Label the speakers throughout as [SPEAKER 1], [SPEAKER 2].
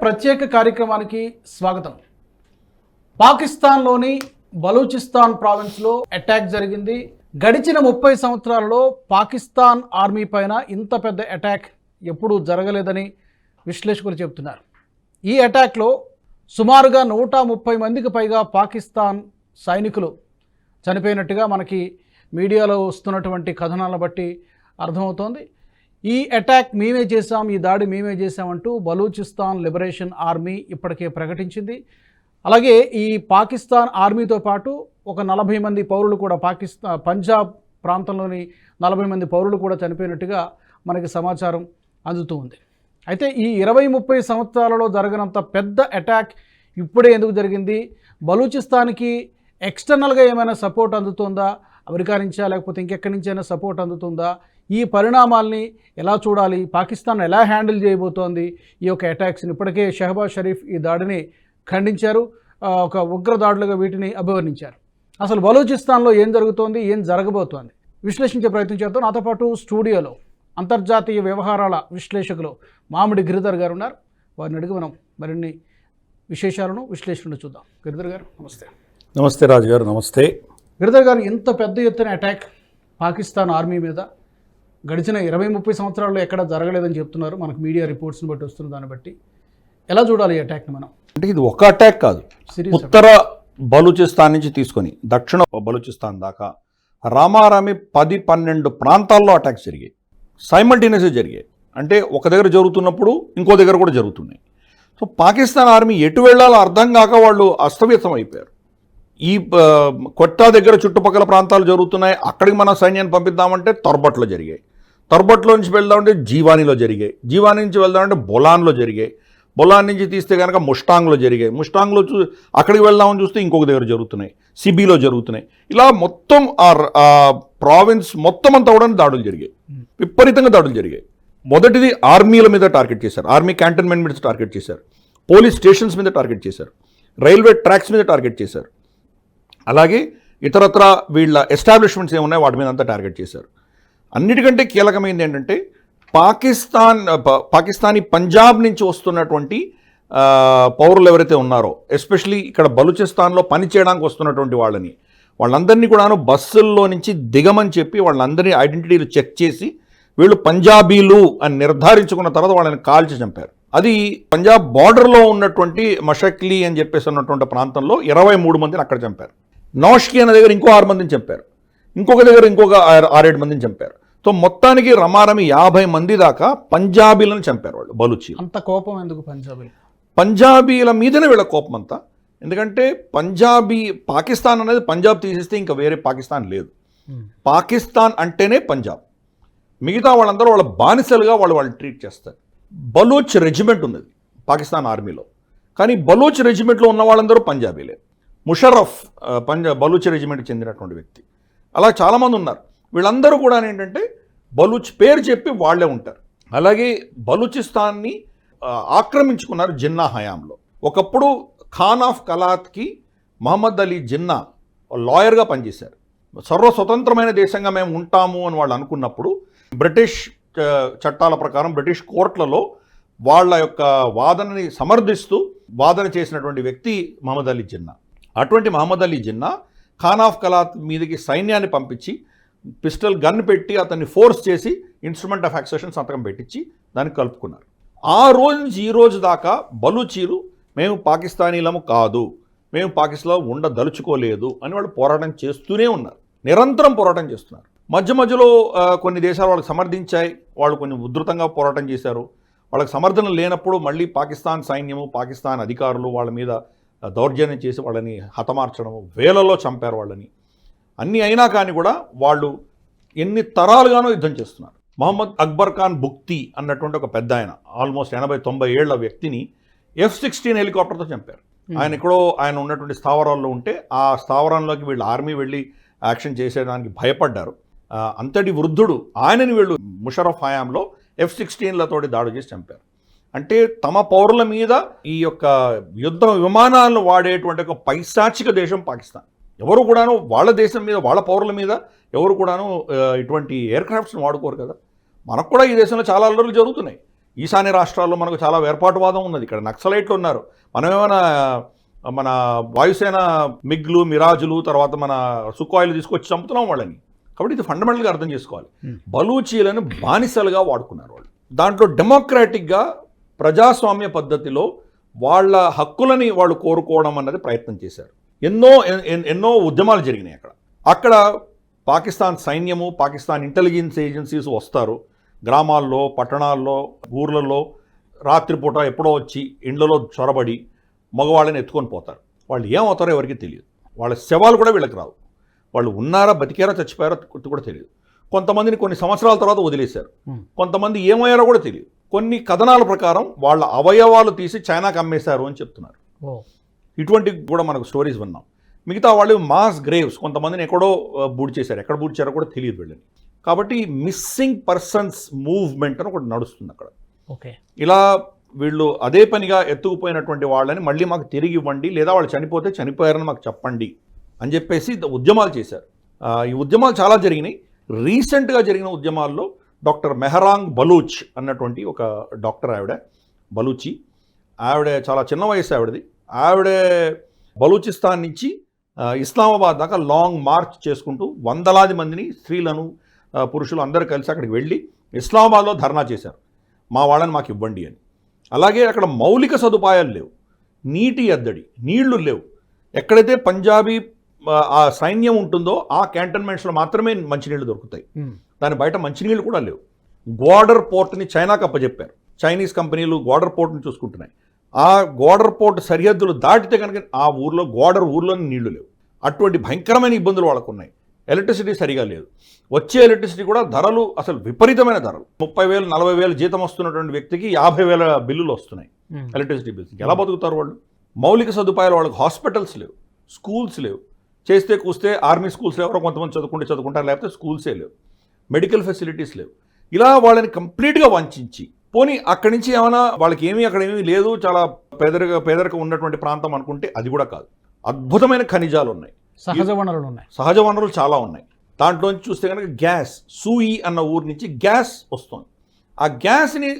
[SPEAKER 1] ప్రత్యేక కార్యక్రమానికి స్వాగతం. పాకిస్తాన్లోని బలూచిస్తాన్ ప్రావిన్స్లో అటాక్ జరిగింది. గడిచిన 30 సంవత్సరాలలో పాకిస్తాన్ ఆర్మీ పైన ఇంత పెద్ద అటాక్ ఎప్పుడూ జరగలేదని విశ్లేషకులు చెబుతున్నారు. ఈ అటాక్లో సుమారుగా 130 మందికి పైగా పాకిస్తాన్ సైనికులు చనిపోయినట్టుగా మనకి మీడియాలో వస్తున్నటువంటి కథనాలను బట్టి అర్థమవుతోంది. ఈ అటాక్ మేమే చేశాం, ఈ దాడి మేమే చేశామంటూ బలూచిస్తాన్ లిబరేషన్ ఆర్మీ ఇప్పటికే ప్రకటించింది. అలాగే ఈ పాకిస్తాన్ ఆర్మీతో పాటు ఒక 40 మంది పౌరులు కూడా పంజాబ్ ప్రాంతంలోని 40 మంది పౌరులు కూడా చనిపోయినట్టుగా మనకి సమాచారం అందుతూ ఉంది. అయితే ఈ 20-30 సంవత్సరాలలో జరగనంత పెద్ద అటాక్ ఇప్పుడే ఎందుకు జరిగింది? బలూచిస్తాన్కి ఎక్స్టర్నల్గా ఏమైనా సపోర్ట్ అందుతుందా? అమెరికా నుంచా లేకపోతే ఇంకెక్కడి నుంచైనా సపోర్ట్ అందుతుందా? ఈ పరిణామాల్ని ఎలా చూడాలి? పాకిస్తాన్ ఎలా హ్యాండిల్ చేయబోతోంది ఈ యొక్క అటాక్స్ని? ఇప్పటికే షహబాజ్ షరీఫ్ ఈ దాడిని ఖండించారు, ఒక ఉగ్ర దాడులుగా వీటిని అభివర్ణించారు. అసలు బలూచిస్తాన్లో ఏం జరుగుతోంది, ఏం జరగబోతోంది విశ్లేషించే ప్రయత్నం చేద్దాం. నాతో పాటు స్టూడియోలో అంతర్జాతీయ వ్యవహారాల విశ్లేషకులు మామిడి గిరిధర్ గారు ఉన్నారు. వారిని అడిగి మనం మరిన్ని విశేషాలను విశ్లేషణను చూద్దాం. గిరిధర్ గారు నమస్తే.
[SPEAKER 2] నమస్తే రాజు గారు. నమస్తే
[SPEAKER 1] గిరిధర్ గారు. ఇంత పెద్ద ఎత్తున అటాక్ పాకిస్తాన్ ఆర్మీ మీద గడిచిన 20-30 సంవత్సరాల్లో ఎక్కడ జరగలేదని చెప్తున్నారు. మనకు మీడియా రిపోర్ట్స్ని బట్టి వస్తున్న దాన్ని బట్టి ఎలా చూడాలి ఈ అటాక్ని మనం?
[SPEAKER 2] అంటే ఇది ఒక అటాక్ కాదు, ఉత్తర బలూచిస్తాన్ నుంచి తీసుకొని దక్షిణ బలూచిస్తాన్ దాకా రామారామి 10-12 ప్రాంతాల్లో అటాక్స్ జరిగాయి, సైమల్టేనియస్గా జరిగాయి. అంటే ఒక దగ్గర జరుగుతున్నప్పుడు ఇంకో దగ్గర కూడా జరుగుతున్నాయి. సో పాకిస్తాన్ ఆర్మీ ఎటు వెళ్ళాలో అర్థం కాక వాళ్ళు అస్తవ్యస్తం అయిపోయారు. ఈ కొట్టా దగ్గర చుట్టుపక్కల ప్రాంతాలు జరుగుతున్నాయి, అక్కడికి మన సైన్యాన్ని పంపిద్దామంటే తొర్బట్లో జరిగాయి, తొర్బట్లో నుంచి వెళ్దామంటే జీవానీలో జరిగాయి, జీవానీ నుంచి వెళ్దామంటే బొలాన్లో జరిగాయి, బొలాన్ నుంచి తీస్తే కనుక ముష్టాంగ్లో జరిగాయి, ముష్టాంగ్లో అక్కడికి వెళ్దామని చూస్తే ఇంకొక దగ్గర జరుగుతున్నాయి, సిబీలో జరుగుతున్నాయి. ఇలా మొత్తం ఆ ప్రావిన్స్ మొత్తం అంతా కూడా దాడులు జరిగాయి, విపరీతంగా దాడులు జరిగాయి. మొదటిది ఆర్మీల మీద టార్గెట్ చేశారు, ఆర్మీ క్యాంటన్మెంట్ మీద టార్గెట్ చేశారు, పోలీస్ స్టేషన్స్ మీద టార్గెట్ చేశారు, రైల్వే ట్రాక్స్ మీద టార్గెట్ చేశారు, అలాగే ఇతరత్ర వీళ్ళ ఎస్టాబ్లిష్మెంట్స్ ఏమున్నాయి వాటి మీద అంతా టార్గెట్ చేశారు. అన్నిటికంటే కీలకమైనది ఏంటంటే పాకిస్తానీ పంజాబ్ నుంచి వస్తున్నటువంటి పౌరులు ఎవరైతే ఉన్నారో, ఎస్పెషలీ ఇక్కడ బలూచిస్తాన్లో పని చేయడానికి వస్తున్నటువంటి వాళ్ళందరినీ కూడాను బస్సుల్లో నుంచి దిగమని చెప్పి వాళ్ళందరినీ ఐడెంటిటీలు చెక్ చేసి వీళ్ళు పంజాబీలు అని నిర్ధారించుకున్న తర్వాత వాళ్ళని కాల్చి చంపారు. అది పంజాబ్ బార్డర్లో ఉన్నటువంటి మషక్లీ అని చెప్పేసి ఉన్నటువంటి ప్రాంతంలో 23 మందిని అక్కడ చంపారు. నౌష్కి అనే దగ్గర ఇంకో 6 మందిని చంపారు, ఇంకొక దగ్గర ఇంకొక 6-7 మందిని చంపారు. సో మొత్తానికి రమారమి 50 మంది దాకా పంజాబీలను చంపారు వాళ్ళు, బలూచీలు.
[SPEAKER 1] అంత కోపం ఎందుకు
[SPEAKER 2] పంజాబీల మీదనే వీళ్ళ కోపం అంతా. ఎందుకంటే పాకిస్తాన్ అనేది పంజాబ్ తీసేస్తే ఇంకా వేరే పాకిస్తాన్ లేదు. పాకిస్తాన్ అంటేనే పంజాబ్, మిగతా వాళ్ళందరూ వాళ్ళ బానిసలుగా వాళ్ళు ట్రీట్ చేస్తారు. బలూచ్ రెజిమెంట్ ఉన్నది పాకిస్తాన్ ఆర్మీలో, కానీ బలూచ్ రెజిమెంట్లో ఉన్న వాళ్ళందరూ పంజాబీలే. ముషర్రఫ్ బలూచ్ రెజిమెంట్కి చెందినటువంటి వ్యక్తి. అలా చాలామంది ఉన్నారు. వీళ్ళందరూ కూడా ఏంటంటే బలూచ్ పేరు చెప్పి వాళ్లే ఉంటారు. అలాగే బలూచిస్తాన్ని ఆక్రమించుకున్నారు జిన్నా హయాంలో. ఒకప్పుడు ఖాన్ ఆఫ్ కలాత్కి మహమ్మద్ అలీ జిన్నా లాయర్గా పనిచేశారు. సర్వస్వతంత్రమైన దేశంగా మేము ఉంటాము అని వాళ్ళు అనుకున్నప్పుడు బ్రిటిష్ చట్టాల ప్రకారం బ్రిటిష్ కోర్టులలో వాళ్ళ యొక్క వాదనని సమర్థిస్తూ వాదన చేసినటువంటి వ్యక్తి మహమ్మద్ అలీ జిన్నా. అటువంటి మహమ్మద్ అలీ జిన్నా ఖాన్ ఆఫ్ కలాత్ మీదకి సైన్యాన్ని పంపించి పిస్టల్ గన్ పెట్టి అతన్ని ఫోర్స్ చేసి ఇన్స్ట్రుమెంట్ ఆఫ్ యాక్సెషన్ సంతకం పెట్టించి దాన్ని కలుపుకున్నారు. ఆ రోజు నుంచి ఈ రోజు దాకా బలూచీలు మేము పాకిస్తానీలము కాదు, మేము పాకిస్తాన్లో ఉండదలుచుకోలేదు అని వాళ్ళు పోరాటం చేస్తూనే ఉన్నారు, నిరంతరం పోరాటం చేస్తున్నారు. మధ్యలో కొన్ని దేశాలు వాళ్ళకి సమర్థించాయి, వాళ్ళు కొంచెం ఉధృతంగా పోరాటం చేశారు. వాళ్ళకి సమర్థన లేనప్పుడు మళ్ళీ పాకిస్తాన్ సైన్యము, పాకిస్తాన్ అధికారులు వాళ్ళ మీద దౌర్జన్యం చేసి వాళ్ళని హతమార్చడము, వేలలో చంపారు వాళ్ళని. అన్నీ అయినా కానీ కూడా వాళ్ళు ఎన్ని తరాలుగానో యుద్ధం చేస్తున్నారు. మహమ్మద్ అక్బర్ ఖాన్ బుక్తి అన్నటువంటి ఒక పెద్ద ఆయన, ఆల్మోస్ట్ 80-90 ఏళ్ల వ్యక్తిని F-16 హెలికాప్టర్తో చంపారు. ఆయన ఉన్నటువంటి స్థావరాల్లో ఉంటే ఆ స్థావరంలోకి వీళ్ళు ఆర్మీ వెళ్ళి యాక్షన్ చేసేదానికి భయపడ్డారు. అంతటి వృద్ధుడు ఆయనని వీళ్ళు ముషర్రఫ్ హయాంలో F-16లతోటి దాడి చేసి చంపారు. అంటే తమ పౌరుల మీద ఈ యొక్క యుద్ధ విమానాలను వాడేటువంటి ఒక పైశాచిక దేశం పాకిస్తాన్. ఎవరు కూడాను వాళ్ళ దేశం మీద, వాళ్ళ పౌరుల మీద ఎవరు కూడాను ఇటువంటి ఎయిర్ క్రాఫ్ట్స్ని వాడుకోరు కదా. మనకు కూడా ఈ దేశంలో చాలా అల్లర్లు జరుగుతున్నాయి. ఈశాన్య రాష్ట్రాల్లో మనకు చాలా వేర్పాటువాదం ఉన్నది. ఇక్కడ నక్సలైట్లు ఉన్నారు. మనమేమైనా మన వాయుసేన మిగ్లు, మిరాజులు, తర్వాత మన సుకోయిలు తీసుకొచ్చి చంపుతున్నాం వాళ్ళని. కాబట్టి ఇది ఫండమెంటల్గా అర్థం చేసుకోవాలి. బలూచీలను బానిసలుగా వాడుకున్నారు వాళ్ళు. దాంట్లో డెమోక్రాటిక్గా ప్రజాస్వామ్య పద్ధతిలో వాళ్ళ హక్కులని వాళ్ళు కోరుకోవడం అన్నది ప్రయత్నం చేశారు. ఎన్నో ఉద్యమాలు జరిగినాయి అక్కడ పాకిస్తాన్ సైన్యము, పాకిస్తాన్ ఇంటెలిజెన్స్ ఏజెన్సీస్ వస్తారు. గ్రామాల్లో, పట్టణాల్లో, ఊర్లలో రాత్రిపూట ఎప్పుడో వచ్చి ఇండ్లలో చొరబడి మగవాళ్ళని ఎత్తుకొని పోతారు. వాళ్ళు ఏమవుతారో ఎవరికి తెలియదు. వాళ్ళ శవాలు కూడా వీళ్ళకి రావు. వాళ్ళు ఉన్నారా, బతికారా, చచ్చిపోయారో కూడా తెలియదు. కొంతమందిని కొన్ని సంవత్సరాల తర్వాత వదిలేశారు. కొంతమంది ఏమయ్యారో కూడా తెలియదు. కొన్ని కథనాల ప్రకారం వాళ్ళ అవయవాలు తీసి చైనాకి అమ్మేశారు అని చెప్తున్నారు. ఇటువంటి కూడా మనకు స్టోరీస్ విన్నాం. మిగతా వాళ్ళు మాస్ గ్రేవ్స్, కొంతమందిని ఎక్కడో బూడ్ చేశారు. ఎక్కడ బూడ్ చేశారో కూడా తెలియదు వీళ్ళని. కాబట్టి మిస్సింగ్ పర్సన్స్ మూవ్మెంట్ అని ఒకటి నడుస్తుంది అక్కడ. ఇలా వీళ్ళు అదే పనిగా ఎత్తుకుపోయినటువంటి వాళ్ళని మళ్ళీ మాకు తిరిగి ఇవ్వండి, లేదా వాళ్ళు చనిపోతే చనిపోయారని మాకు చెప్పండి అని చెప్పేసి ఉద్యమాలు చేశారు. ఈ ఉద్యమాలు చాలా జరిగినాయి. రీసెంట్గా జరిగిన ఉద్యమాల్లో డాక్టర్ మెహరాంగ్ బలూచ్ అన్నటువంటి ఒక డాక్టర్, ఆవిడ బలూచి, ఆవిడ చాలా చిన్న వయసు ఆవిడది. ఆవిడ బలూచిస్తాన్ నుంచి ఇస్లామాబాద్ దాకా లాంగ్ మార్చ్ చేసుకుంటూ వందలాది మందిని, స్త్రీలను, పురుషులు అందరూ కలిసి అక్కడికి వెళ్ళి ఇస్లామాబాద్లో ధర్నా చేశారు, మా వాళ్ళని మాకు ఇవ్వండి అని. అలాగే అక్కడ మౌలిక సదుపాయాలు లేవు, నీటి ఎద్దడి, నీళ్లు లేవు. ఎక్కడైతే పంజాబీ ఆ సైన్యం ఉంటుందో ఆ క్యాంటన్మెంట్స్లో మాత్రమే మంచినీళ్ళు దొరుకుతాయి. దాని బయట మంచినీళ్ళు కూడా లేవు. గ్వాడర్ పోర్ట్ని చైనాకు అప్పచెప్పారు. చైనీస్ కంపెనీలు గ్వాడర్ పోర్ట్ని చూసుకుంటున్నాయి. ఆ గ్వాడర్ పోర్ట్ సరిహద్దులు దాటితే కనుక ఆ ఊర్లోని నీళ్లు లేవు. అటువంటి భయంకరమైన ఇబ్బందులు వాళ్ళకు ఉన్నాయి. ఎలక్ట్రిసిటీ సరిగా లేదు. వచ్చే ఎలక్ట్రిసిటీ కూడా ధరలు అసలు విపరీతమైన ధరలు. 30,000 40,000 జీతం వస్తున్నటువంటి వ్యక్తికి 50,000 బిల్లులు వస్తున్నాయి ఎలక్ట్రిసిటీ బిల్స్. ఎలా బతుకుతారు వాళ్ళు? మౌలిక సదుపాయాలు, వాళ్ళకి హాస్పిటల్స్ లేవు, స్కూల్స్ లేవు. చేస్తే కూస్తే ఆర్మీ స్కూల్స్ ఎవరో కొంతమంది చదువుకుంటారు, లేకపోతే స్కూల్సే లేవు, మెడికల్ ఫెసిలిటీస్ లేవు. ఇలా వాళ్ళని కంప్లీట్గా వంచి, పోనీ అక్కడి నుంచి ఏమైనా వాళ్ళకి అక్కడ ఏమీ లేదు, చాలా పేదరికం ఉన్నటువంటి ప్రాంతం అనుకుంటే అది కూడా కాదు. అద్భుతమైన ఖనిజాలు ఉన్నాయి, సహజ వనరులు చాలా ఉన్నాయి. దాంట్లోంచి చూస్తే కనుక గ్యాస్, సూయి అన్న ఊరు నుంచి గ్యాస్ వస్తుంది. ఆ గ్యాస్ని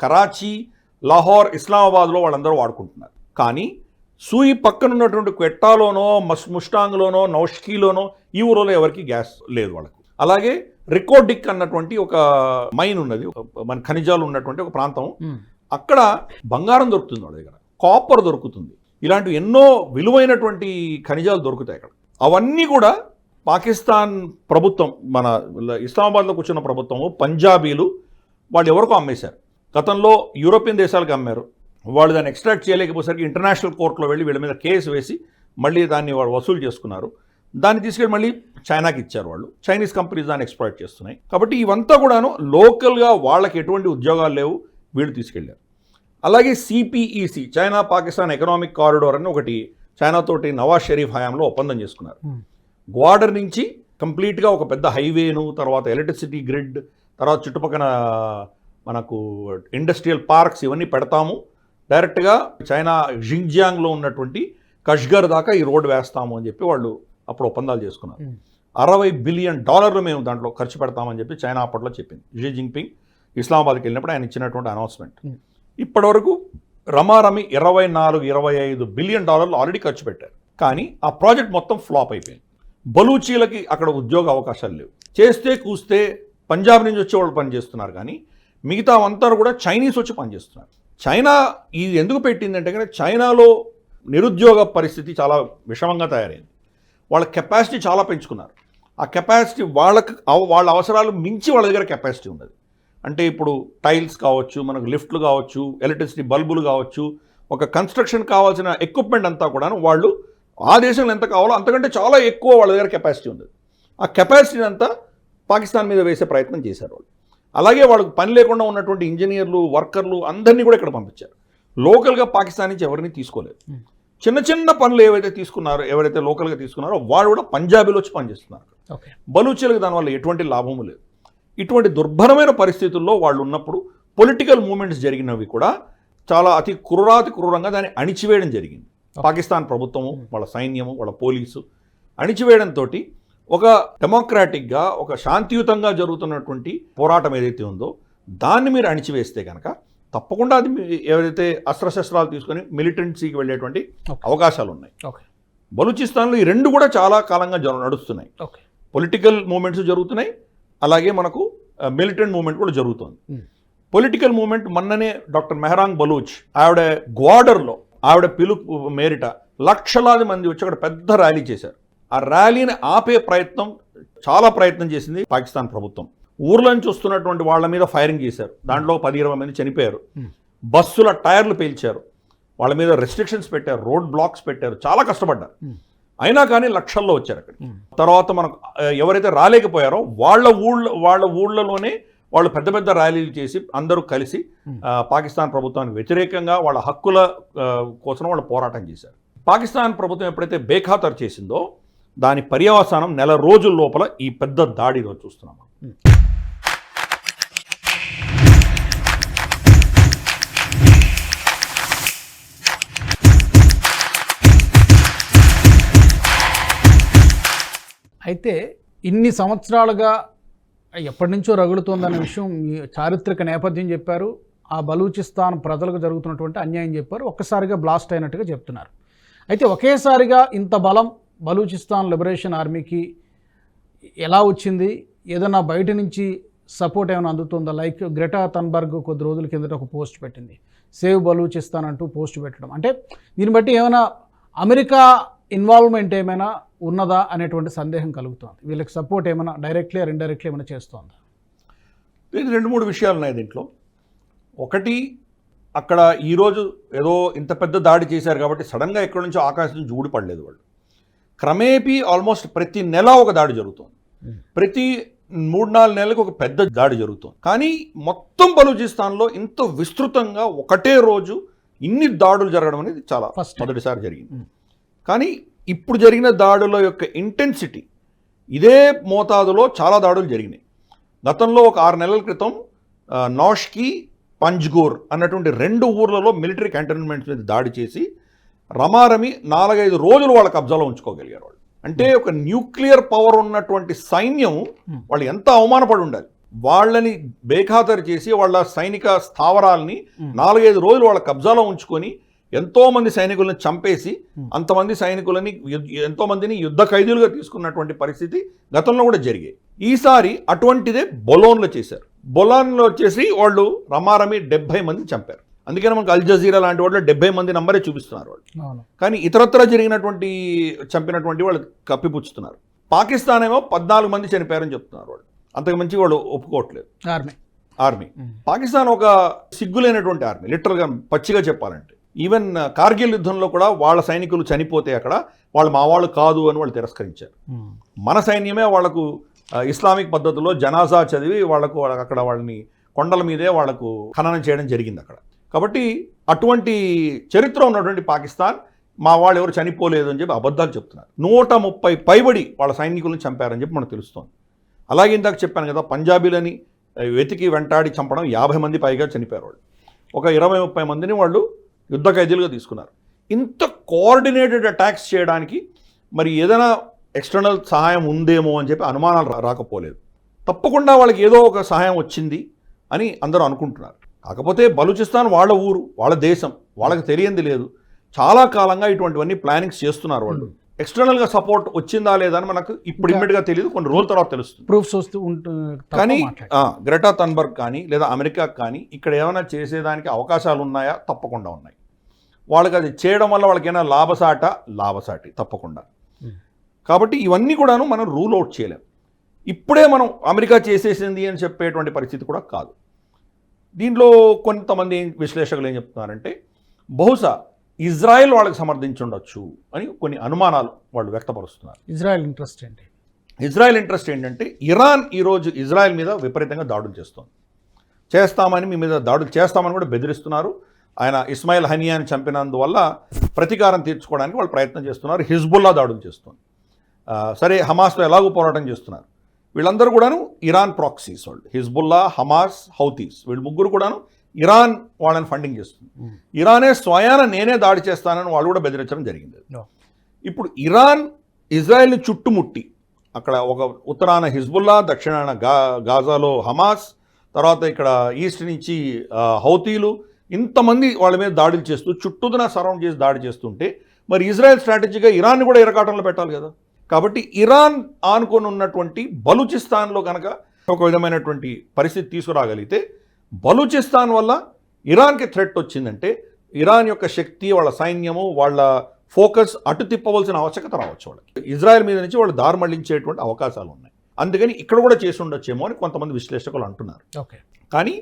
[SPEAKER 2] కరాచీ, లాహోర్, ఇస్లామాబాద్లో వాళ్ళందరూ వాడుకుంటున్నారు. కానీ సూయి పక్కన ఉన్నటువంటి క్వెట్టాలోనో, ముస్టాంగ్లోనో, నౌష్కీలోనో ఈ ఊరిలో ఎవరికి గ్యాస్ లేదు వాళ్ళకు. అలాగే రికోడిక్ అన్నటువంటి ఒక మైన్ ఉన్నది, మన ఖనిజాలు ఉన్నటువంటి ఒక ప్రాంతం. అక్కడ బంగారం దొరుకుతుంది వాళ్ళ దగ్గర, కాపర్ దొరుకుతుంది, ఇలాంటి ఎన్నో విలువైనటువంటి ఖనిజాలు దొరుకుతాయి అక్కడ. అవన్నీ కూడా పాకిస్తాన్ ప్రభుత్వం, మన ఇస్లామాబాద్లో కూర్చున్న ప్రభుత్వము, పంజాబీలు వాళ్ళు ఎవరికో అమ్మేశారు. గతంలో యూరోపియన్ దేశాలకు అమ్మారు. వాళ్ళు దాన్ని ఎక్స్ట్రాక్ట్ చేయలేకపోయేసరికి ఇంటర్నేషనల్ కోర్టులో వెళ్ళి వీళ్ళ మీద కేసు వేసి మళ్ళీ దాన్ని వాళ్ళు వసూలు చేసుకున్నారు. దాన్ని తీసుకెళ్ళి మళ్ళీ చైనాకి ఇచ్చారు వాళ్ళు. చైనీస్ కంపెనీస్ దాన్ని ఎక్స్ప్లాయిట్ చేస్తున్నాయి. కాబట్టి ఇవంతా కూడాను లోకల్గా వాళ్ళకి ఎటువంటి ఉద్యోగాలు లేవు, వీళ్ళు తీసుకెళ్లారు. అలాగే CPEC, China Pakistan economic corridor అని ఒకటి చైనాతోటి నవాజ్ షరీఫ్ హయాంలో ఒప్పందం చేసుకున్నారు. గ్వాడర్ నుంచి కంప్లీట్గా ఒక పెద్ద హైవేను, తర్వాత ఎలక్ట్రిసిటీ గ్రిడ్, తర్వాత చుట్టుపక్కల మనకు ఇండస్ట్రియల్ పార్క్స్ ఇవన్నీ పెడతాము, డైరెక్ట్గా చైనా జింగ్జియాంగ్లో ఉన్నటువంటి కష్గర్ దాకా ఈ రోడ్డు వేస్తాము అని చెప్పి వాళ్ళు అప్పుడు ఒప్పందాలు చేసుకున్నారు. $60 బిలియన్ మేము దాంట్లో ఖర్చు పెడతామని చెప్పి చైనా అప్పట్లో చెప్పింది. షీ జింగ్పింగ్ ఇస్లామాబాద్కి వెళ్ళినప్పుడు ఆయన ఇచ్చినటువంటి అనౌన్స్మెంట్. ఇప్పటివరకు రమారమి $24-25 బిలియన్ ఆల్రెడీ ఖర్చు పెట్టారు. కానీ ఆ ప్రాజెక్ట్ మొత్తం ఫ్లాప్ అయిపోయింది. బలూచీలకి అక్కడ ఉద్యోగ అవకాశాలు లేవు. చేస్తే కూస్తే పంజాబ్ నుంచి వచ్చే వాళ్ళు పనిచేస్తున్నారు, కానీ మిగతా అంతా కూడా చైనీస్ వచ్చి పనిచేస్తున్నారు. చైనా ఇది ఎందుకు పెట్టిందంటే కనుక చైనాలో నిరుద్యోగ పరిస్థితి చాలా విషమంగా తయారైంది. వాళ్ళ కెపాసిటీ చాలా పెంచుకున్నారు. ఆ కెపాసిటీ వాళ్ళ అవసరాలు మించి వాళ్ళ దగ్గర కెపాసిటీ ఉన్నది. అంటే ఇప్పుడు టైల్స్ కావచ్చు, మనకు లిఫ్ట్లు కావచ్చు, ఎలక్ట్రిసిటీ బల్బులు కావచ్చు, ఒక కన్స్ట్రక్షన్ కావాల్సిన ఎక్విప్మెంట్ అంతా కూడా వాళ్ళు ఆ దేశంలో ఎంత కావాలో అంతకంటే చాలా ఎక్కువ వాళ్ళ దగ్గర కెపాసిటీ ఉంది. ఆ కెపాసిటీ అంతా పాకిస్తాన్ మీద వేసే ప్రయత్నం చేశారు వాళ్ళు. అలాగే వాళ్ళకు పని లేకుండా ఉన్నటువంటి ఇంజనీర్లు, వర్కర్లు అందరినీ కూడా ఇక్కడ పంపించారు. లోకల్గా పాకిస్తాన్ నుంచి ఎవరిని తీసుకోలేదు. చిన్న చిన్న పనులు ఎవరైతే లోకల్గా తీసుకున్నారో వాళ్ళు కూడా పంజాబీలో వచ్చి పనిచేస్తున్నారు. బలూచీలకు దానివల్ల ఎటువంటి లాభము లేదు. ఇటువంటి దుర్భరమైన పరిస్థితుల్లో వాళ్ళు ఉన్నప్పుడు పొలిటికల్ మూమెంట్స్ జరిగినవి కూడా చాలా అతి క్రూరంగా దాన్ని అణిచివేయడం జరిగింది. పాకిస్తాన్ ప్రభుత్వము, వాళ్ళ సైన్యము, వాళ్ళ పోలీసు అణిచివేయడంతో ఒక డెమోక్రాటిక్గా, ఒక శాంతియుతంగా జరుగుతున్నటువంటి పోరాటం ఏదైతే ఉందో దాన్ని మీరు అణిచివేస్తే కనుక తప్పకుండా అది ఎవరైతే అస్త్రశస్త్రాలు తీసుకొని మిలిటెన్సీకి వెళ్ళేటువంటి అవకాశాలు ఉన్నాయి. బలూచిస్తాన్లో ఈ రెండు కూడా చాలా కాలంగా నడుస్తున్నాయి. పొలిటికల్ మూమెంట్స్ జరుగుతున్నాయి, అలాగే మనకు మిలిటెంట్ మూమెంట్ కూడా జరుగుతుంది. పొలిటికల్ మూమెంట్ మొన్ననే డాక్టర్ మెహరాంగ్ బలూచ్ ఆవిడ గ్వాడర్లో ఆవిడ పిలుపు మేరిట లక్షలాది మంది వచ్చి అక్కడ పెద్ద ర్యాలీ చేశారు. ఆ ర్యాలీని ఆపే చాలా ప్రయత్నం చేసింది పాకిస్తాన్ ప్రభుత్వం. ఊర్లో నుంచి వస్తున్నటువంటి వాళ్ళ మీద ఫైరింగ్ చేశారు, దాంట్లో 10-20 మంది చనిపోయారు. బస్సుల టైర్లు పేల్చారు, వాళ్ళ మీద రెస్ట్రిక్షన్స్ పెట్టారు, రోడ్ బ్లాక్స్ పెట్టారు, చాలా కష్టపడ్డారు. అయినా కానీ లక్షల్లో వచ్చారు అక్కడ. తర్వాత మనకు ఎవరైతే రాలేకపోయారో వాళ్ళ ఊళ్ళలోనే వాళ్ళు పెద్ద పెద్ద ర్యాలీలు చేసి అందరూ కలిసి పాకిస్తాన్ ప్రభుత్వానికి వ్యతిరేకంగా వాళ్ళ హక్కుల కోసం వాళ్ళు పోరాటం చేశారు. పాకిస్తాన్ ప్రభుత్వం ఎప్పుడైతే బేఖాతరు చేసిందో దాని పర్యవసానం నెల రోజుల లోపల ఈ పెద్ద దాడిలో చూస్తున్నాం.
[SPEAKER 1] అయితే ఇన్ని సంవత్సరాలుగా ఎప్పటి నుంచో రగులుతోందన్న విషయం మీ చారిత్రక నేపథ్యం చెప్పారు, ఆ బలూచిస్తాన్ ప్రజలకు జరుగుతున్నటువంటి అన్యాయం చెప్పారు, ఒక్కసారిగా బ్లాస్ట్ అయినట్టుగా చెప్తున్నారు. అయితే ఒకేసారిగా ఇంత బలం బలూచిస్తాన్ లిబరేషన్ ఆర్మీకి ఎలా వచ్చింది? ఏదైనా బయట నుంచి సపోర్ట్ ఏమైనా అందుతుందా? లైక్ గ్రెటా థన్బర్గ్ కొద్ది రోజుల కిందట ఒక పోస్ట్ పెట్టింది, సేవ్ బలూచిస్తాన్ అంటూ పోస్ట్ పెట్టడం. అంటే దీన్ని బట్టి ఏమైనా అమెరికా ఇన్వాల్వ్మెంట్ ఏమైనా ఉన్నదా అనేటువంటి సందేహం కలుగుతుంది. వీళ్ళకి సపోర్ట్ ఏమైనా డైరెక్ట్లీ ఆర్ ఇండైరెక్ట్లీ ఏమైనా చేస్తుందా?
[SPEAKER 2] ఇది 2-3 విషయాలు ఉన్నాయి దీంట్లో. ఒకటి, అక్కడ ఈరోజు ఏదో ఇంత పెద్ద దాడి చేశారు కాబట్టి సడన్గా ఎక్కడి నుంచో ఆకాశం నుంచి ఊడిపడలేదు వాళ్ళు. క్రమేపీ ఆల్మోస్ట్ ప్రతి నెల ఒక దాడి జరుగుతుంది, ప్రతి 3-4 నెలలకు ఒక పెద్ద దాడి జరుగుతుంది. కానీ మొత్తం బలూచిస్తాన్లో ఇంత విస్తృతంగా ఒకటే రోజు ఇన్ని దాడులు జరగడం అనేది చాలా మొదటిసారి జరిగింది. కానీ ఇప్పుడు జరిగిన దాడుల యొక్క ఇంటెన్సిటీ ఇదే మోతాదులో చాలా దాడులు జరిగినాయి. గతంలో ఒక 6 నెలల క్రితం నౌష్కి, పంజ్గూర్ అన్నటువంటి 2 ఊర్లలో మిలిటరీ కంటోన్మెంట్స్ మీద దాడి చేసి రమారమి 4-5 రోజులు వాళ్ళ కబ్జాలో ఉంచుకోగలిగారు వాళ్ళు. అంటే ఒక న్యూక్లియర్ పవర్ ఉన్నటువంటి సైన్యం వాళ్ళు ఎంత అవమానపడి ఉండాలి. వాళ్ళని బేఖాతరు చేసి వాళ్ళ సైనిక స్థావరాలని 4-5 రోజులు వాళ్ళ కబ్జాలో ఉంచుకొని ఎంతోమంది సైనికులను చంపేసి అంతమంది సైనికులని ఎంతోమందిని యుద్ధ ఖైదీలుగా తీసుకున్నటువంటి పరిస్థితి గతంలో కూడా జరిగాయి. ఈసారి అటువంటిదే బొలోన్లో చేశారు. బొలాన్లో వచ్చేసి వాళ్ళు రమారమి 70 మంది చంపారు. అందుకని మనకు అల్ జజీరా లాంటి వాళ్ళు 70 మంది నంబరే చూపిస్తున్నారు వాళ్ళు. కానీ ఇతరత్ర జరిగినటువంటి చంపినటువంటి వాళ్ళు కప్పిపుచ్చుతున్నారు. పాకిస్తాన్ ఏమో 14 మంది చనిపోయారని చెప్తున్నారు వాళ్ళు. అంతకు మించి వాళ్ళు ఒప్పుకోవట్లేదు. ఆర్మీ పాకిస్తాన్ ఒక సిగ్గులేనటువంటి ఆర్మీ, లిటరల్గా పచ్చిగా చెప్పాలంటే. ఈవెన్ కార్గిల్ యుద్ధంలో కూడా వాళ్ళ సైనికులు చనిపోతే అక్కడ వాళ్ళు మా వాళ్ళు కాదు అని వాళ్ళు తిరస్కరించారు. మన సైన్యమే వాళ్లకు ఇస్లామిక్ పద్ధతిలో జనాజా చదివి వాళ్లకు అక్కడ వాళ్ళని కొండల మీదే వాళ్లకు ఖననం చేయడం జరిగింది అక్కడ. కాబట్టి అటువంటి చరిత్ర ఉన్నటువంటి పాకిస్తాన్ మా వాళ్ళు ఎవరు చనిపోలేదు అని చెప్పి అబద్ధాలు చెప్తున్నారు. 130 పైబడి వాళ్ళ సైనికులను చంపారని చెప్పి మనకు తెలుస్తోంది. అలాగే ఇందాక చెప్పాను కదా, పంజాబీలని వెతికి వెంటాడి చంపడం 50 మంది పైగా చనిపోయారు వాళ్ళు. ఒక 20-30 మందిని వాళ్ళు యుద్ధ ఖైదీలుగా తీసుకున్నారు. ఇంత కోఆర్డినేటెడ్ అటాక్స్ చేయడానికి మరి ఏదైనా ఎక్స్టర్నల్ సహాయం ఉందేమో అని చెప్పి అనుమానాలు రాకపోలేదు. తప్పకుండా వాళ్ళకి ఏదో ఒక సహాయం వచ్చింది అని అందరూ అనుకుంటున్నారు. కాకపోతే బలూచిస్తాన్ వాళ్ళ ఊరు, వాళ్ళ దేశం, వాళ్ళకి తెలియంది లేదు. చాలా కాలంగా ఇటువంటివన్నీ ప్లానింగ్స్ చేస్తున్నారు వాళ్ళు. ఎక్స్టర్నల్గా సపోర్ట్ వచ్చిందా లేదా అని మనకు ఇప్పుడు ఇమ్మీడియట్గా తెలియదు, కొన్ని రోజుల తర్వాత తెలుస్తుంది.
[SPEAKER 1] ప్రూఫ్స్ వస్తూ ఉంటుంది.
[SPEAKER 2] కానీ గ్రెటా థన్బర్గ్ కానీ లేదా అమెరికా కానీ ఇక్కడ ఏమైనా చేసేదానికి అవకాశాలు ఉన్నాయా? తప్పకుండా ఉన్నాయి. వాళ్ళకి అది చేయడం వల్ల వాళ్ళకి ఏమైనా లాభసాటి తప్పకుండా. కాబట్టి ఇవన్నీ కూడాను మనం రూల్ అవుట్ చేయలేం. ఇప్పుడే మనం అమెరికా చేసేసింది అని చెప్పేటువంటి పరిస్థితి కూడా కాదు. దీంట్లో కొంతమంది విశ్లేషకులు ఏం చెప్తున్నారంటే బహుశా ఇజ్రాయెల్ వాళ్ళకి సమర్థించి ఉండొచ్చు అని కొన్ని అనుమానాలు వాళ్ళు వ్యక్తపరుస్తున్నారు.
[SPEAKER 1] ఇజ్రాయెల్
[SPEAKER 2] ఇంట్రెస్ట్ ఏంటంటే ఇరాన్ ఈరోజు ఇజ్రాయెల్ మీద విపరీతంగా దాడులు చేస్తోంది. మీ మీద దాడులు చేస్తామని కూడా బెదిరిస్తున్నారు. ఆయన ఇస్మాయిల్ హనియాని చంపినందువల్ల ప్రతీకారం తీర్చుకోవడానికి వాళ్ళు ప్రయత్నం చేస్తున్నారు. హిజ్బుల్లా దాడులు చేస్తుంది. సరే, హమాస్తో ఎలాగో పోరాటం చేస్తున్నారు. వీళ్ళందరూ కూడాను ఇరాన్ ప్రాక్సీస్ వాళ్ళు. హిజ్బుల్లా, హమాస్, హౌతీస్ వీళ్ళు ముగ్గురు కూడాను ఇరాన్ వాళ్ళని ఫండింగ్ చేస్తుంది. ఇరానే స్వయాన నేనే దాడి చేస్తానని వాళ్ళు కూడా బెదిరించడం జరిగింది. ఇప్పుడు ఇరాన్ ఇజ్రాయెల్ని చుట్టుముట్టి అక్కడ ఒక ఉత్తరాన హిజ్బుల్లా, దక్షిణాన గాజాలో హమాస్, తర్వాత ఇక్కడ ఈస్ట్ నుంచి హౌతీలు, ఇంతమంది వాళ్ళ మీద దాడులు చేస్తూ చుట్టూన సరౌండ్ చేసి దాడి చేస్తుంటే మరి ఇజ్రాయెల్ స్ట్రాటజీగా ఇరాన్ని కూడా ఇరకాటంలో పెట్టాలి కదా. కాబట్టి ఇరాన్ ఆనుకొని ఉన్నటువంటి బలూచిస్తాన్లో కనుక ఒక విధమైనటువంటి పరిస్థితి తీసుకురాగలిగితే, బలూచిస్తాన్ వల్ల ఇరాన్కి థ్రెట్ వచ్చిందంటే ఇరాన్ యొక్క శక్తి, వాళ్ళ సైన్యము, వాళ్ళ ఫోకస్ అటు తిప్పవలసిన ఆవశ్యకత రావచ్చు వాళ్ళకి. ఇజ్రాయెల్ మీద నుంచి వాళ్ళు దారి మళ్లించేటువంటి అవకాశాలు ఉన్నాయి. అందుకని ఇక్కడ కూడా చేసి ఉండొచ్చేమో అని కొంతమంది విశ్లేషకులు అంటున్నారు.
[SPEAKER 1] ఓకే.
[SPEAKER 2] కానీ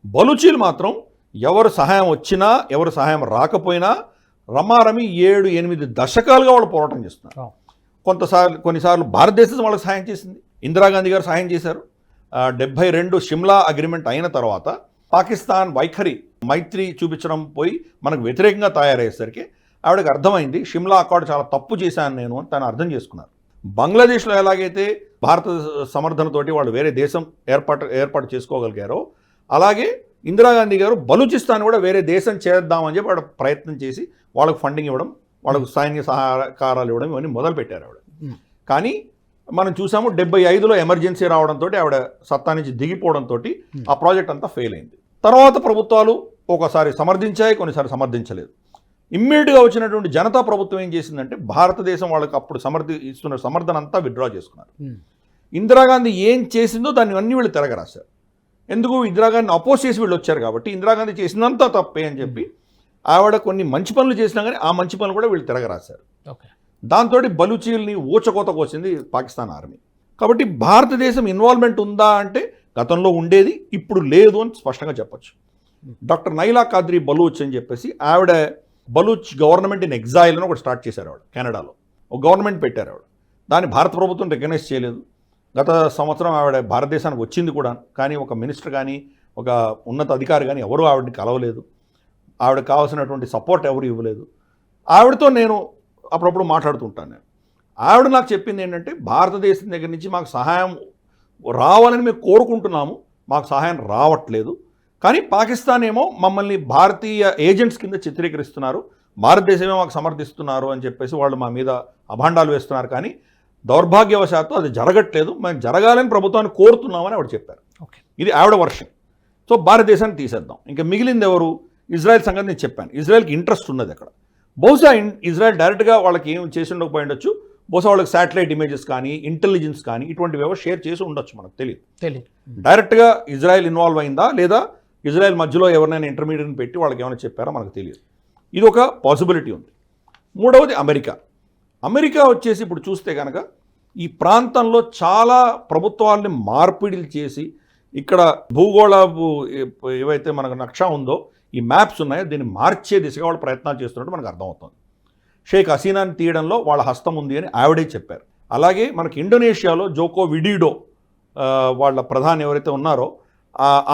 [SPEAKER 2] బలూచీలు మాత్రం ఎవరు సహాయం వచ్చినా ఎవరు సహాయం రాకపోయినా రమారమి 7-8 దశకాలుగా వాళ్ళు పోరాటం చేస్తున్నారు. కొన్నిసార్లు భారతదేశం వాళ్ళకి సహాయం చేసింది. ఇందిరాగాంధీ గారు సహాయం చేశారు. 72 షిమ్లా అగ్రిమెంట్ అయిన తర్వాత పాకిస్తాన్ వైఖరి మైత్రి చూపించడం పోయి మనకు వ్యతిరేకంగా తయారయ్యేసరికి ఆవిడకి అర్థమైంది షిమ్లా అకార్డు చాలా తప్పు చేశాను నేను అని తను అర్థం చేసుకున్నారు. బంగ్లాదేశ్లో ఎలాగైతే భారత సమర్థనతోటి వాళ్ళు వేరే దేశం ఏర్పాటు చేసుకోగలిగారో, అలాగే ఇందిరాగాంధీ గారు బలూచిస్తాన్ కూడా వేరే దేశం చేద్దామని చెప్పి ఆవిడ ప్రయత్నం చేసి వాళ్ళకు ఫండింగ్ ఇవ్వడం, వాళ్ళకు సైన్య సహకారాలు ఇవ్వడం ఇవన్నీ మొదలుపెట్టారు ఆవిడ. కానీ మనం చూసాము 75లో ఎమర్జెన్సీ రావడంతో ఆవిడ సత్తా నుంచి దిగిపోవడంతో ఆ ప్రాజెక్ట్ అంతా ఫెయిల్ అయింది. తర్వాత ప్రభుత్వాలు ఒకసారి సమర్థించాయి, కొన్నిసారి సమర్థించలేదు. ఇమ్మీడియట్గా వచ్చినటువంటి జనతా ప్రభుత్వం ఏం చేసిందంటే భారతదేశం వాళ్ళకి అప్పుడు ఇస్తున్న సమర్థన అంతా విత్డ్రా చేసుకున్నారు. ఇందిరాగాంధీ ఏం చేసిందో దాన్ని అన్ని వీళ్ళు తిరగరాశారు. ఎందుకు? ఇందిరాగాంధీని అపోజ్ చేసి వీళ్ళు వచ్చారు కాబట్టి ఇందిరాగాంధీ చేసినంత తప్పే అని చెప్పి ఆవిడ కొన్ని మంచి పనులు చేసినా కానీ ఆ మంచి పనులు కూడా వీళ్ళు తిరగరాశారు. దాంతో బలూచీల్ని ఊచకోత కోసింది పాకిస్తాన్ ఆర్మీ. కాబట్టి భారతదేశం ఇన్వాల్వ్మెంట్ ఉందా అంటే గతంలో ఉండేది, ఇప్పుడు లేదు అని స్పష్టంగా చెప్పచ్చు. డాక్టర్ నైలా కాద్రీ బలూచ్ అని చెప్పేసి ఆవిడ బలూచ్ గవర్నమెంట్ ఇన్ ఎగ్జైల్ అని ఒకటి స్టార్ట్ చేశారు ఆవిడ. కెనడాలో ఒక గవర్నమెంట్ పెట్టారు ఆవిడ. దాన్ని భారత ప్రభుత్వం రికగ్నైజ్ చేయలేదు. గత సంవత్సరం ఆవిడ భారతదేశానికి వచ్చింది కూడా, కానీ ఒక మినిస్టర్ కానీ ఒక ఉన్నత అధికారి కానీ ఎవరూ ఆవిడని కలవలేదు. ఆవిడకి కావాల్సినటువంటి సపోర్ట్ ఎవరు ఇవ్వలేదు. ఆవిడతో నేను అప్పుడప్పుడు మాట్లాడుతుంటాను. నేను ఆవిడ నాకు చెప్పింది ఏంటంటే భారతదేశం దగ్గర నుంచి మాకు సహాయం రావాలని మేము కోరుకుంటున్నాము, మాకు సహాయం రావట్లేదు. కానీ పాకిస్తాన్ ఏమో మమ్మల్ని భారతీయ ఏజెంట్స్ కింద చిత్రీకరిస్తున్నారు, భారతదేశమే మాకు సమర్థిస్తున్నారు అని చెప్పేసి వాళ్ళు మా మీద అభాండాలు వేస్తున్నారు. కానీ దౌర్భాగ్యవశాత్తు అది జరగట్లేదు, మేము జరగాలని ప్రభుత్వాన్ని కోరుతున్నామని ఆవిడ చెప్పారు. ఇది ఆవిడ వర్షన్. సో భారతదేశాన్ని తీసేద్దాం, ఇంకా మిగిలింది ఎవరు? ఇజ్రాయెల్ సంగతి నేను చెప్పాను. ఇజ్రాయెల్కి ఇంట్రెస్ట్ ఉన్నది అక్కడ. బహుశా ఇజ్రాయెల్ డైరెక్ట్గా వాళ్ళకి ఏం చేసి ఉండకపోయి ఉండొచ్చు. బహుశా వాళ్ళకి శాటిలైట్ ఇమేజెస్ కానీ ఇంటెలిజెన్స్ కానీ ఇటువంటివి ఏవో షేర్ చేసి ఉండొచ్చు, మనకు తెలియదు. డైరెక్ట్గా ఇజ్రాయెల్ ఇన్వాల్వ్ అయిందా లేదా ఇజ్రాయెల్ మధ్యలో ఎవరినైనా ఇంటర్మీడియట్ని పెట్టి వాళ్ళకి ఏమైనా చెప్పారో మనకు తెలియదు. ఇది ఒక పాసిబిలిటీ ఉంది. మూడవది అమెరికా వచ్చేసి ఇప్పుడు చూస్తే కనుక ఈ ప్రాంతంలో చాలా ప్రభుత్వాలని మార్పిడిలు చేసి ఇక్కడ భూగోళ ఏవైతే మనకు నక్షా ఉందో, ఈ మ్యాప్స్ ఉన్నాయో దీన్ని మార్చే దిశగా వాళ్ళు ప్రయత్నాలు చేస్తున్నట్టు మనకు అర్థమవుతుంది. షేక్ హసీనాని తీయడంలో వాళ్ళ హస్తం ఉంది అని ఆవిడే చెప్పారు. అలాగే మనకి ఇండోనేషియాలో జోకో విడిడో వాళ్ళ ప్రధాని ఎవరైతే ఉన్నారో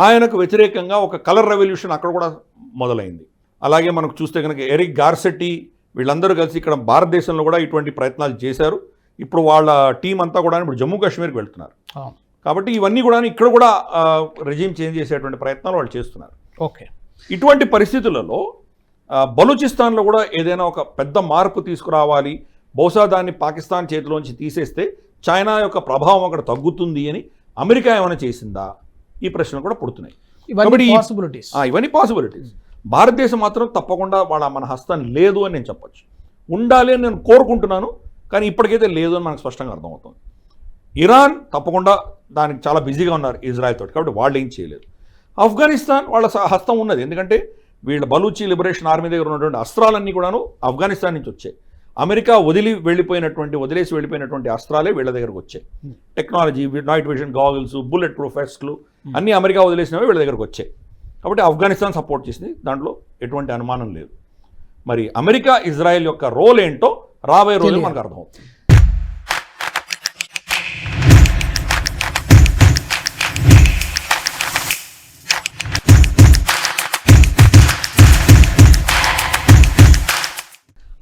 [SPEAKER 2] ఆయనకు వ్యతిరేకంగా ఒక కలర్ రెవల్యూషన్ అక్కడ కూడా మొదలైంది. అలాగే మనకు చూస్తే కనుక ఎరిక్ గార్సెట్టి వీళ్ళందరూ కలిసి ఇక్కడ భారతదేశంలో కూడా ఇటువంటి ప్రయత్నాలు చేశారు. ఇప్పుడు వాళ్ళ టీం అంతా కూడా ఇప్పుడు జమ్మూ కాశ్మీర్కి వెళ్తున్నారు. కాబట్టి ఇవన్నీ కూడా ఇక్కడ కూడా రెజీమ్ చేంజ్ చేసేటువంటి ప్రయత్నాలు వాళ్ళు చేస్తున్నారు.
[SPEAKER 1] ఓకే.
[SPEAKER 2] ఇటువంటి పరిస్థితులలో బలూచిస్తాన్లో కూడా ఏదైనా ఒక పెద్ద మార్పు తీసుకురావాలి, బహుశా దాన్ని పాకిస్తాన్ చేతిలోంచి తీసేస్తే చైనా యొక్క ప్రభావం అక్కడ తగ్గుతుంది అని అమెరికా ఏమైనా చేసిందా? ఈ ప్రశ్నలు కూడా పుడుతున్నాయి. ఇవన్నీ పాసిబిలిటీస్. భారతదేశం మాత్రం తప్పకుండా మన హస్తం లేదు అని నేను చెప్పచ్చు. ఉండాలి అని నేను కోరుకుంటున్నాను, కానీ ఇప్పటికైతే లేదు అని మనకు స్పష్టంగా అర్థమవుతుంది. ఇరాన్ తప్పకుండా దానికి చాలా బిజీగా ఉన్నారు ఇజ్రాయెల్ తోటి, కాబట్టి వాళ్ళు ఏం చేయలేదు. ఆఫ్ఘనిస్తాన్ వాళ్ళ హస్తం ఉన్నది, ఎందుకంటే వీళ్ళ బలూచి లిబరేషన్ ఆర్మీ దగ్గర ఉన్నటువంటి అస్త్రాలన్నీ కూడాను ఆఫ్ఘనిస్తాన్ నుంచి వచ్చాయి. అమెరికా వదిలేసి వెళ్ళిపోయినటువంటి అస్త్రాలే వీళ్ళ దగ్గరకు వచ్చాయి. Technology, night vision goggles, bulletproof వెస్ట్లు అన్నీ అమెరికా వదిలేసినవి వీళ్ళ దగ్గరకు వచ్చాయి. కాబట్టి ఆఫ్ఘనిస్తాన్ సపోర్ట్ చేసింది, దాంట్లో ఎటువంటి అనుమానం లేదు. మరి అమెరికా ఇజ్రాయెల్ యొక్క రోల్ ఏంటో రాబోయే రోజులు మనకు అర్థమవుతుంది.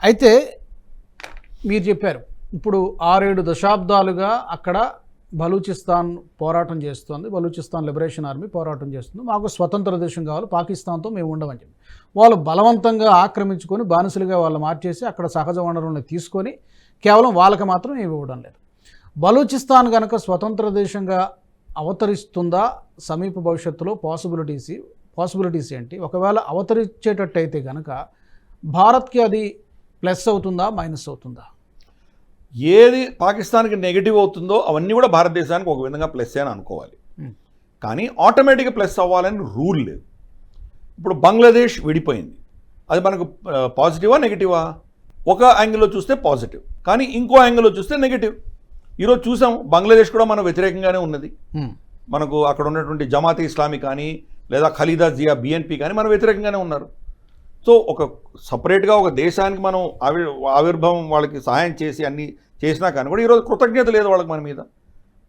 [SPEAKER 1] అయితే మీరు చెప్పారు ఇప్పుడు 6-7 దశాబ్దాలుగా అక్కడ బలూచిస్తాన్ పోరాటం చేస్తుంది, బలూచిస్తాన్ లిబరేషన్ ఆర్మీ పోరాటం చేస్తుంది, మాకు స్వతంత్ర దేశం కావాలి, పాకిస్తాన్తో మేము ఉండమని చెప్పి వాళ్ళు బలవంతంగా ఆక్రమించుకొని బానిసలుగా వాళ్ళు మార్చేసి అక్కడ సహజ వనరులను తీసుకొని కేవలం వాళ్ళకి మాత్రం ఏమి ఇవ్వడం లేదు. బలూచిస్తాన్ కనుక స్వతంత్ర దేశంగా అవతరిస్తుందా సమీప భవిష్యత్తులో పాసిబిలిటీస్ ఏంటి? ఒకవేళ అవతరించేటట్టయితే కనుక భారత్కి అది ప్లస్ అవుతుందా, మైనస్ అవుతుందా?
[SPEAKER 2] ఏది పాకిస్తాన్కి నెగిటివ్ అవుతుందో అవన్నీ కూడా భారతదేశానికి ఒక విధంగా ప్లస్ అని అనుకోవాలి. కానీ ఆటోమేటిక్గా ప్లస్ అవ్వాలని రూల్ లేదు. ఇప్పుడు బంగ్లాదేశ్ విడిపోయింది, అది మనకు పాజిటివా నెగిటివా? ఒక యాంగిల్లో చూస్తే పాజిటివ్, కానీ ఇంకో యాంగిల్లో చూస్తే నెగిటివ్. ఈరోజు చూసాం బంగ్లాదేశ్ కూడా మన వ్యతిరేకంగానే ఉన్నది. మనకు అక్కడ ఉన్నటువంటి జమాతే ఇస్లామీ కానీ లేదా ఖలీదా జియా బిఎన్పి కానీ మన వ్యతిరేకంగానే ఉన్నారు. సో ఒక సపరేట్గా ఒక దేశానికి మనం ఆవిర్భావం వాళ్ళకి సహాయం చేసి అన్నీ చేసినా కానీ కూడా ఈరోజు కృతజ్ఞత లేదు వాళ్ళకి మన మీద.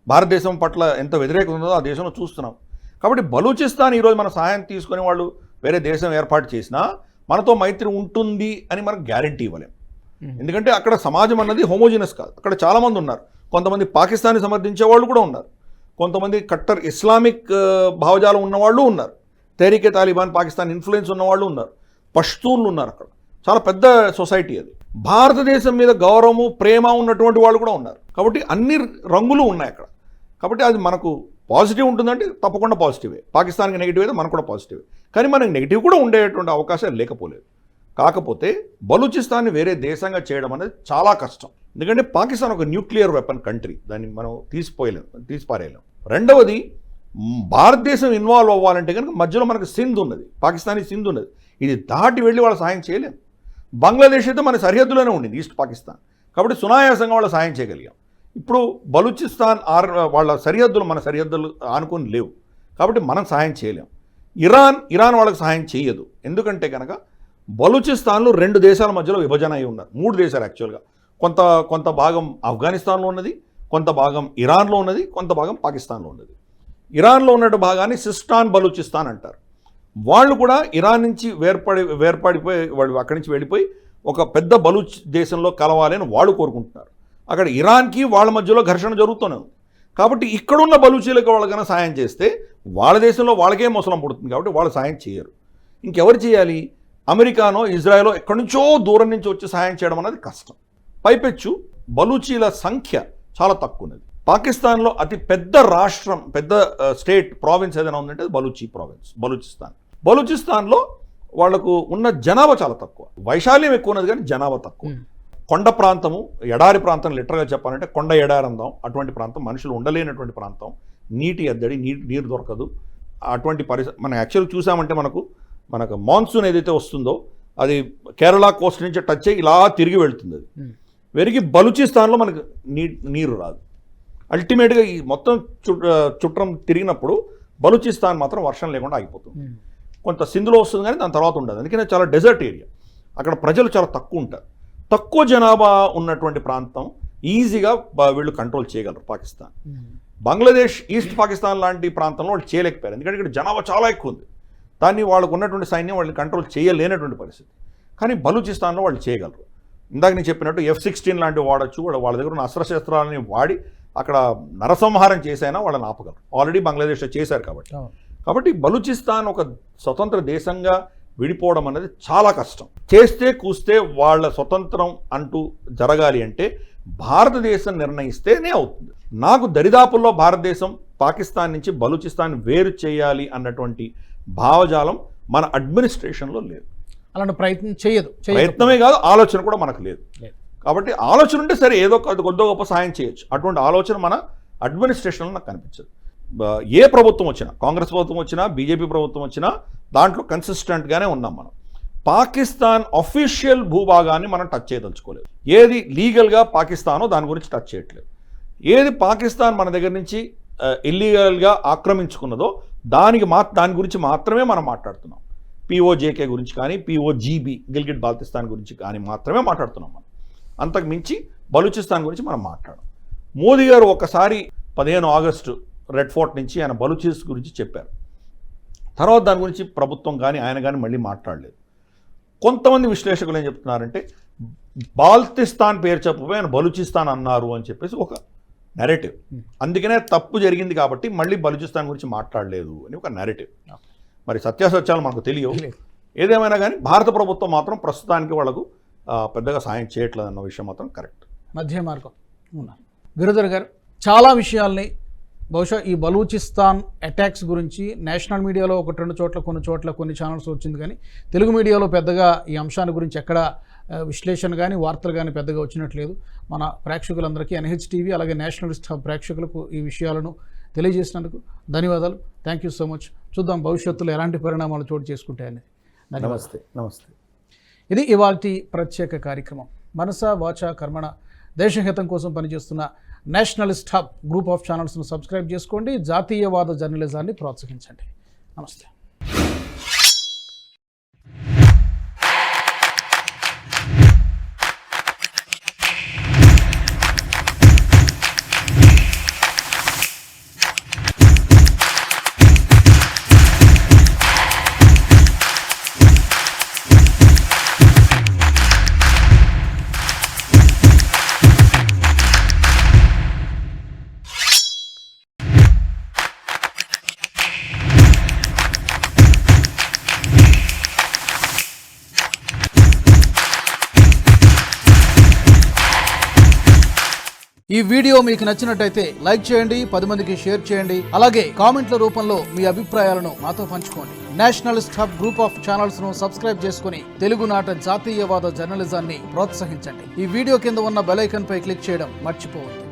[SPEAKER 2] భారతదేశం పట్ల ఎంత వ్యతిరేకత ఉందో ఆ దేశంలో చూస్తున్నాం. కాబట్టి బలూచిస్తాన్ ఈరోజు మన సహాయం తీసుకొని వాళ్ళు వేరే దేశం ఏర్పాటు చేసినా మనతో మైత్రి ఉంటుంది అని మనకు గ్యారంటీ ఇవ్వలేం. ఎందుకంటే అక్కడ సమాజం అన్నది హోమోజినస్ కాదు. అక్కడ చాలామంది ఉన్నారు. కొంతమంది పాకిస్తాన్ని సమర్థించే వాళ్ళు కూడా ఉన్నారు, కొంతమంది కట్టర్ ఇస్లామిక్ భావజాలం ఉన్నవాళ్ళు ఉన్నారు, తెహ్రీకే తాలిబాన్ పాకిస్తాన్ ఇన్ఫ్లుయెన్స్ ఉన్నవాళ్ళు ఉన్నారు, పష్తూన్లు ఉన్నారు. అక్కడ చాలా పెద్ద సొసైటీ అది. భారతదేశం మీద గౌరవము ప్రేమ ఉన్నటువంటి వాళ్ళు కూడా ఉన్నారు. కాబట్టి అన్ని రంగులు ఉన్నాయి అక్కడ. కాబట్టి అది మనకు పాజిటివ్ ఉంటుందంటే తప్పకుండా పాజిటివే. పాకిస్తాన్కి నెగిటివ్ అయితే మనకు కూడా పాజిటివే. కానీ మనకి నెగిటివ్ కూడా ఉండేటువంటి అవకాశాలు లేకపోలేదు. కాకపోతే బలూచిస్తాన్ని వేరే దేశంగా చేయడం అనేది చాలా కష్టం. ఎందుకంటే పాకిస్తాన్ ఒక న్యూక్లియర్ వెపన్ కంట్రీ, దాన్ని మనం తీసిపారేయలేం. రెండవది, భారతదేశం ఇన్వాల్వ్ అవ్వాలంటే కనుక మధ్యలో మనకు సింధ్ ఉన్నది, పాకిస్తానీ సింధ్ ఉన్నది. ఇది దాటి వెళ్ళి వాళ్ళ సాయం చేయలేం. బంగ్లాదేశ్ అయితే మన సరిహద్దులోనే ఉండింది, ఈస్ట్ పాకిస్తాన్. కాబట్టి సునాయాసంగా వాళ్ళ సాయం చేయగలిగాం. ఇప్పుడు బలూచిస్తాన్ వాళ్ళ సరిహద్దులు మన సరిహద్దులు ఆనుకొని లేవు, కాబట్టి మనం సహాయం చేయలేం. ఇరాన్ వాళ్ళకి సహాయం చేయదు. ఎందుకంటే కనుక బలూచిస్తాన్లో 2 దేశాల మధ్యలో విభజన అయి ఉన్నారు. 3 దేశాలు యాక్చువల్గా. కొంత భాగం ఆఫ్ఘనిస్తాన్లో ఉన్నది, కొంత భాగం ఇరాన్లో ఉన్నది, కొంత భాగం పాకిస్తాన్లో ఉన్నది. ఇరాన్లో ఉన్నట్టు భాగాన్ని సిస్టాన్ బలూచిస్తాన్ అంటారు. వాళ్ళు కూడా ఇరాన్ నుంచి వేర్పడిపోయి వాళ్ళు అక్కడి నుంచి వెళ్ళిపోయి ఒక పెద్ద బలూచ్ దేశంలో కలవాలి అని వాళ్ళు కోరుకుంటున్నారు. అక్కడ ఇరాన్కి వాళ్ళ మధ్యలో ఘర్షణ జరుగుతూనే ఉంది. కాబట్టి ఇక్కడున్న బలూచీలకు వాళ్ళకైనా సాయం చేస్తే వాళ్ళ దేశంలో వాళ్ళకే మొసలం పుడుతుంది. కాబట్టి వాళ్ళు సాయం చేయరు. ఇంకెవరు చేయాలి? అమెరికానో ఇజ్రాయెలో ఎక్కడి నుంచో దూరం నుంచి వచ్చి సాయం చేయడం అనేది కష్టం. పైపెచ్చు బలూచీల సంఖ్య చాలా తక్కువ ఉన్నది. పాకిస్తాన్లో అతి పెద్ద రాష్ట్రం, పెద్ద స్టేట్ ప్రావిన్స్ ఏదైనా ఉందంటే అది బలూచిస్తాన్. బలూచిస్తాన్లో వాళ్లకు ఉన్న జనాభా చాలా తక్కువ. వైశాల్యం ఎక్కువ ఉన్నది కానీ జనాభా తక్కువ. కొండ ప్రాంతము, ఎడారి ప్రాంతం, లిటరల్గా చెప్పాలంటే కొండ ఎడారందం. అటువంటి ప్రాంతం, మనుషులు ఉండలేనటువంటి ప్రాంతం, నీటి ఎద్దడి, నీరు దొరకదు. అటువంటి పరిస్థితి మనం యాక్చువల్గా చూసామంటే మనకు మాన్సూన్ ఏదైతే వస్తుందో అది కేరళ కోస్ట్ నుంచి టచ్ అయ్యి ఇలా తిరిగి వెళ్తుంది. అది వెరిగి బలూచిస్తాన్లో మనకు నీరు రాదు. అల్టిమేట్గా ఈ మొత్తం చుట్టం తిరిగినప్పుడు బలూచిస్తాన్ మాత్రం వర్షం లేకుండా ఆగిపోతుంది. కొంత సింధులో వస్తుంది కానీ దాని తర్వాత ఉండదు. అందుకనే చాలా డెజర్ట్ ఏరియా. అక్కడ ప్రజలు చాలా తక్కువ ఉంటారు. తక్కువ జనాభా ఉన్నటువంటి ప్రాంతం ఈజీగా వీళ్ళు కంట్రోల్ చేయగలరు పాకిస్తాన్. బంగ్లాదేశ్, ఈస్ట్ పాకిస్తాన్ లాంటి ప్రాంతంలో వాళ్ళు చేయలేకపోయారు. ఎందుకంటే ఇక్కడ జనాభా చాలా ఎక్కువ ఉంది. దాన్ని వాళ్ళకు ఉన్నటువంటి సైన్యం వాళ్ళని కంట్రోల్ చేయలేనటువంటి పరిస్థితి. కానీ బలూచిస్తాన్లో వాళ్ళు చేయగలరు. ఇందాక నేను చెప్పినట్టు F-16 లాంటివి వాడచ్చు. వాళ్ళ దగ్గర ఉన్న అస్త్రశస్త్రాలని వాడి అక్కడ నరసంహారం చేసైనా వాళ్ళని ఆపగలరు. ఆల్రెడీ బంగ్లాదేశ్లో చేశారు. కాబట్టి బలూచిస్తాన్ ఒక స్వతంత్ర దేశంగా విడిపోవడం అనేది చాలా కష్టం. చేస్తే కూస్తే వాళ్ళ స్వతంత్రం అంటూ జరగాలి అంటే భారతదేశం నిర్ణయిస్తేనే అవుతుంది. నాకు దరిదాపుల్లో భారతదేశం పాకిస్తాన్ నుంచి బలూచిస్తాన్ వేరు చేయాలి అన్నటువంటి భావజాలం మన అడ్మినిస్ట్రేషన్లో లేదు.
[SPEAKER 1] అలాంటి
[SPEAKER 2] ప్రయత్నమే కాదు, ఆలోచన కూడా మనకు లేదు. కాబట్టి ఆలోచన ఉంటే సరే ఏదో కొద్ది గొప్ప సాయం చేయొచ్చు. అటువంటి ఆలోచన మన అడ్మినిస్ట్రేషన్లో నాకు కనిపించదు. ఏ ప్రభుత్వం వచ్చినా, కాంగ్రెస్ ప్రభుత్వం వచ్చినా, బీజేపీ ప్రభుత్వం వచ్చినా దాంట్లో కన్సిస్టెంట్గానే ఉన్నాం. మనం పాకిస్తాన్ అఫీషియల్ భూభాగాన్ని మనం టచ్ చేయదలుచుకోలేదు. ఏది లీగల్గా పాకిస్తానో దాని గురించి టచ్ చేయట్లేదు. ఏది పాకిస్తాన్ మన దగ్గర నుంచి ఇల్లీగల్గా ఆక్రమించుకున్నదో దాని గురించి మాత్రమే మనం మాట్లాడుతున్నాం. POJK గురించి కానీ, POGB గిల్గిట్ బాల్తిస్తాన్ గురించి కానీ మాత్రమే మాట్లాడుతున్నాం మనం. అంతకు మించి బలూచిస్తాన్ గురించి మనం మాట్లాడాం. మోదీ గారు ఒకసారి 15 ఆగస్టు రెడ్ ఫోర్ట్ నుంచి ఆయన బలూచిస్ గురించి చెప్పారు. తర్వాత దాని గురించి ప్రభుత్వం కానీ ఆయన కానీ మళ్ళీ మాట్లాడలేదు. కొంతమంది విశ్లేషకులు ఏం చెప్తున్నారంటే బాల్తిస్తాన్ పేరు చెప్పబోయి ఆయన బలూచిస్తాన్ అన్నారు అని చెప్పేసి ఒక నెరేటివ్. అందుకనే తప్పు జరిగింది కాబట్టి మళ్ళీ బలూచిస్తాన్ గురించి మాట్లాడలేదు అని ఒక నెరేటివ్. మరి సత్యాసత్యాలు మనకు తెలియవు. ఏదేమైనా కానీ భారత ప్రభుత్వం మాత్రం ప్రస్తుతానికి వాళ్ళకు పెద్దగా సాయం చేయట్లేదు అన్న విషయం మాత్రం కరెక్ట్.
[SPEAKER 1] మధ్య మార్గం. గిరిధర్ గారు చాలా విషయాల్ని బహుశా ఈ బలూచిస్తాన్ అటాక్స్ గురించి నేషనల్ మీడియాలో ఒకటి రెండు చోట్ల కొన్ని ఛానల్స్ వచ్చింది, కానీ తెలుగు మీడియాలో పెద్దగా ఈ అంశాన్ని గురించి ఎక్కడ విశ్లేషణ కానీ వార్తలు కానీ పెద్దగా వచ్చినట్లేదు. మన ప్రేక్షకులందరికీ NHTV అలాగే నేషనలిస్ట్ హబ్ ప్రేక్షకులకు ఈ విషయాలను తెలియజేసినందుకు ధన్యవాదాలు. Thank you so much. చూద్దాం భవిష్యత్తులో ఎలాంటి పరిణామాలు చోటు చేసుకుంటాయని.
[SPEAKER 3] నమస్తే. నమస్తే.
[SPEAKER 1] ఇది ఇవాల్టి ప్రత్యేక కార్యక్రమం. మనస వాచ కర్మణ దేశహితం కోసం పనిచేస్తున్న నేషనలిస్ట్ హబ్ గ్రూప్ ఆఫ్ ఛానల్స్ను సబ్స్క్రైబ్ చేసుకోండి. జాతీయవాద జర్నలిజాన్ని ప్రోత్సహించండి. నమస్తే. ఈ వీడియో మీకు నచ్చినట్టయితే లైక్ చేయండి, 10 మందికి షేర్ చేయండి. అలాగే కామెంట్ల రూపంలో మీ అభిప్రాయాలను మాతో పంచుకోండి. Nationalist hub group of channels ను సబ్స్క్రైబ్ చేసుకుని తెలుగునాట జాతీయవాద జర్నలిజాన్ని ప్రోత్సహించండి. ఈ వీడియో కింద ఉన్న బెల్ ఐకాన్ పై క్లిక్ చేయడం మర్చిపోవద్దు.